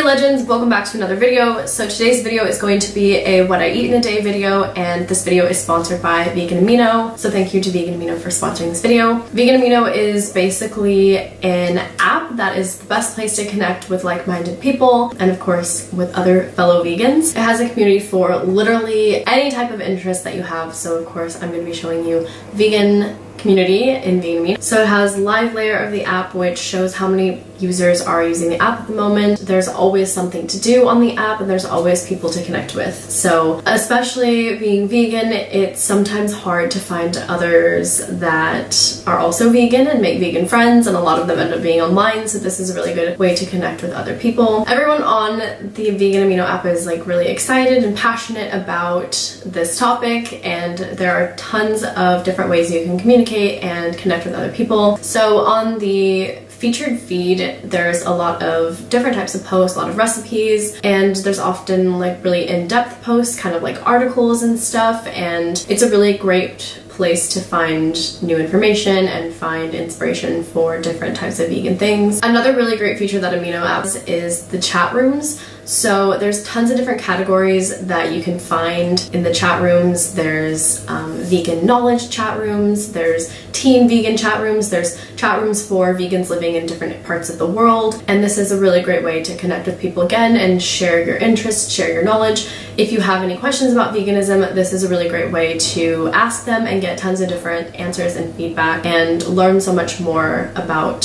legends, welcome back to another video. So today's video is going to be a what I eat in a day video, and this video is sponsored by Vegan Amino. So thank you to Vegan Amino for sponsoring this video. Vegan Amino is basically an app that is the best place to connect with like-minded people and of course with other fellow vegans. It has a community for literally any type of interest that you have. So of course I'm going to be showing you vegan community in Vegan Amino. So it has live layer of the app, which shows how many users are using the app at the moment. There's always something to do on the app and there's always people to connect with. So especially being vegan, it's sometimes hard to find others that are also vegan and make vegan friends, and a lot of them end up being online, so this is a really good way to connect with other people. Everyone on the Vegan Amino app is like really excited and passionate about this topic, and there are tons of different ways you can communicate and connect with other people. So on the featured feed, there's a lot of different types of posts, a lot of recipes, and there's often like really in-depth posts, kind of like articles and stuff, and it's a really great place to find new information and find inspiration for different types of vegan things. Another really great feature that Amino has is the chat rooms. So there's tons of different categories that you can find in the chat rooms. There's vegan knowledge chat rooms, there's teen vegan chat rooms, there's chat rooms for vegans living in different parts of the world, and this is a really great way to connect with people again and share your interests, share your knowledge. If you have any questions about veganism, this is a really great way to ask them and get tons of different answers and feedback and learn so much more about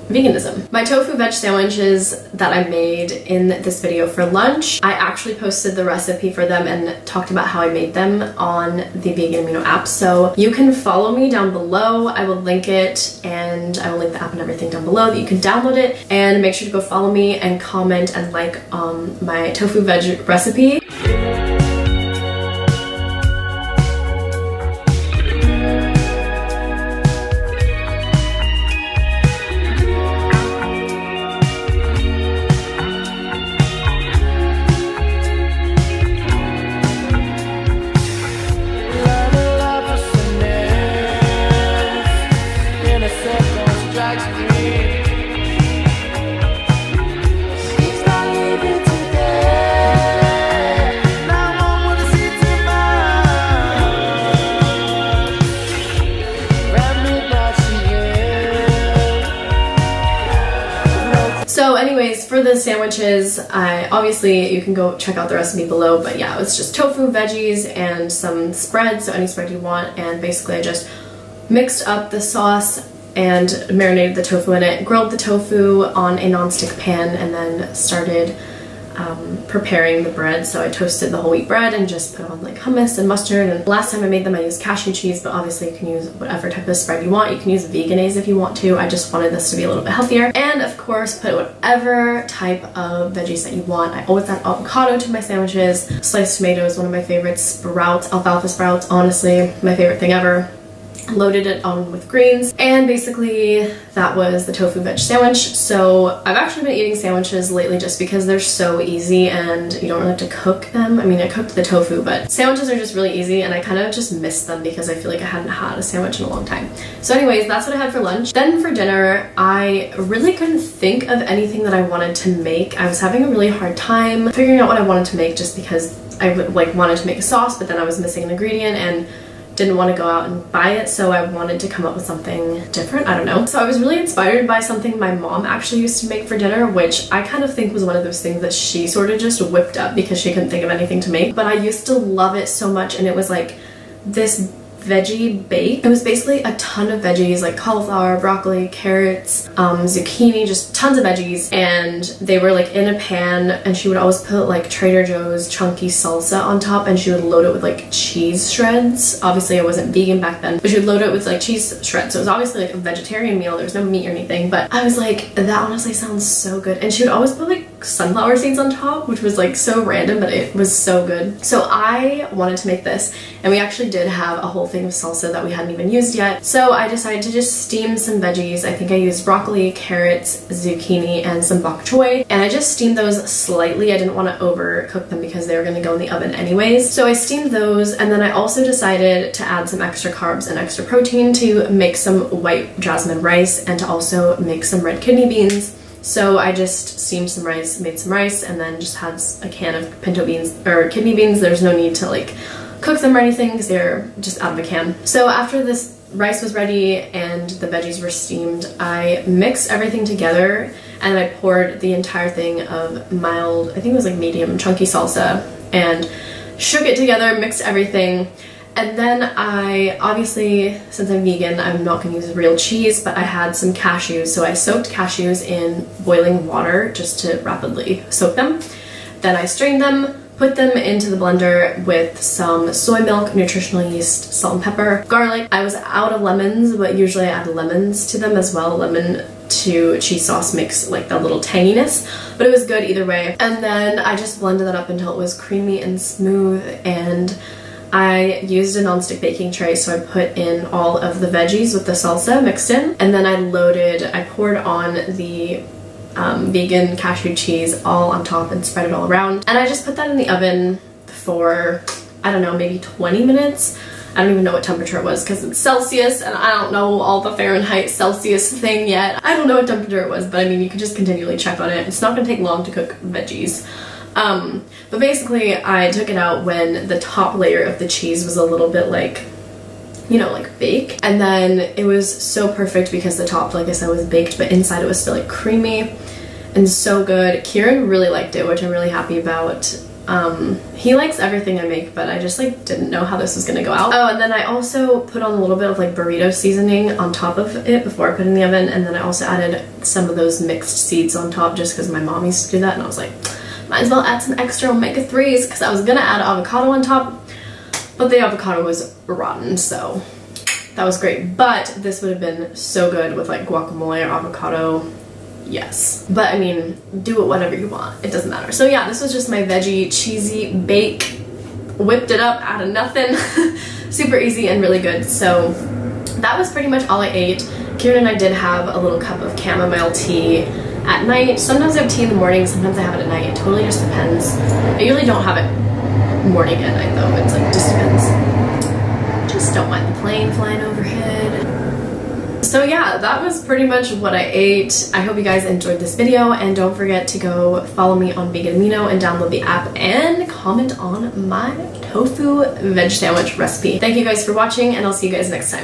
veganism. My tofu veg sandwiches that I made in this video for lunch, I actually posted the recipe for them and talked about how I made them on the Vegan Amino app. So you can follow me down below. I will link it, and I will link the app and everything down below that you can download it, and make sure to go follow me and comment and like my tofu veg recipe. So anyways, for the sandwiches, obviously you can go check out the recipe below, but yeah, it was just tofu, veggies, and some spread, so any spread you want, and basically I just mixed up the sauce and marinated the tofu in it, grilled the tofu on a non-stick pan, and then started preparing the bread. So I toasted the whole wheat bread and just put on like hummus and mustard, and last time I made them I used cashew cheese, but obviously you can use whatever type of spread you want. You can use veganaise if you want to. I just wanted this to be a little bit healthier, and of course put whatever type of veggies that you want. I always add avocado to my sandwiches. Sliced tomato is one of my favorites. Sprouts, alfalfa sprouts, honestly my favorite thing ever. Loaded it on with greens, and basically that was the tofu veg sandwich. So I've actually been eating sandwiches lately just because they're so easy and you don't really have to cook them. I mean, I cooked the tofu, but sandwiches are just really easy, and I kind of just missed them because I feel like I hadn't had a sandwich in a long time. So anyways, that's what I had for lunch. Then for dinner, I really couldn't think of anything that I wanted to make. I was having a really hard time figuring out what I wanted to make just because I wanted to make a sauce, but then I was missing an ingredient and didn't want to go out and buy it, so I wanted to come up with something different. I don't know. So I was really inspired by something my mom actually used to make for dinner, which I kind of think was one of those things that she sort of just whipped up because she couldn't think of anything to make. But I used to love it so much, and it was like this veggie bake. It was basically a ton of veggies like cauliflower, broccoli, carrots, zucchini, just tons of veggies, and they were like in a pan, and she would always put like Trader Joe's chunky salsa on top, and she would load it with like cheese shreds. Obviously I wasn't vegan back then, but she would load it with like cheese shreds, so it was obviously like a vegetarian meal. There was no meat or anything, but I was like, that honestly sounds so good. And she would always put like sunflower seeds on top, which was like so random, but it was so good. So I wanted to make this, and we actually did have a whole thing of salsa that we hadn't even used yet. So I decided to just steam some veggies. I think I used broccoli, carrots, zucchini, and some bok choy, and I just steamed those slightly. I didn't want to overcook them because they were going to go in the oven anyways. So I steamed those, and then I also decided to add some extra carbs and extra protein to make some white jasmine rice and to also make some red kidney beans. So I just steamed some rice, made some rice, and then just had a can of pinto beans or kidney beans. There's no need to like cook them or anything because they're just out of a can. So after this rice was ready and the veggies were steamed, I mixed everything together and I poured the entire thing of mild, I think it was like medium chunky salsa, and shook it together, mixed everything. And then I, obviously, since I'm vegan, I'm not going to use real cheese, but I had some cashews. So I soaked cashews in boiling water just to rapidly soak them. Then I strained them, put them into the blender with some soy milk, nutritional yeast, salt and pepper, garlic. I was out of lemons, but usually I add lemons to them as well. Lemon to cheese sauce makes like that little tanginess, but it was good either way. And then I just blended that up until it was creamy and smooth, and I used a non-stick baking tray, so I put in all of the veggies with the salsa mixed in, and then I poured on the vegan cashew cheese all on top and spread it all around. And I just put that in the oven for, I don't know, maybe 20 minutes. I don't even know what temperature it was because it's Celsius and I don't know all the Fahrenheit Celsius thing yet. I don't know what temperature it was, but I mean, you can just continually check on it. It's not gonna take long to cook veggies. But basically I took it out when the top layer of the cheese was a little bit like, you know, like baked, and then it was so perfect because the top, like I said, was baked, but inside it was still like creamy and so good. Kieran really liked it, which I'm really happy about. He likes everything I make, but I just like didn't know how this was gonna go out. Oh, and then I also put on a little bit of like burrito seasoning on top of it before I put it in the oven, and then I also added some of those mixed seeds on top just because my mom used to do that, and I was like, might as well add some extra omega-3s because I was gonna add avocado on top, but the avocado was rotten, so that was great. But this would have been so good with like guacamole or avocado. Yes. But I mean, do it whatever you want. It doesn't matter. So yeah, this was just my veggie cheesy bake. Whipped it up out of nothing. Super easy and really good. So that was pretty much all I ate. Kieran and I did have a little cup of chamomile tea at night. Sometimes I have tea in the morning, sometimes I have it at night. It totally just depends. I usually don't have it morning and night though. It's like, just depends. Just don't mind the plane flying overhead. So yeah, that was pretty much what I ate. I hope you guys enjoyed this video, and don't forget to go follow me on Vegan Amino and download the app and comment on my tofu veg sandwich recipe. Thank you guys for watching, and I'll see you guys next time.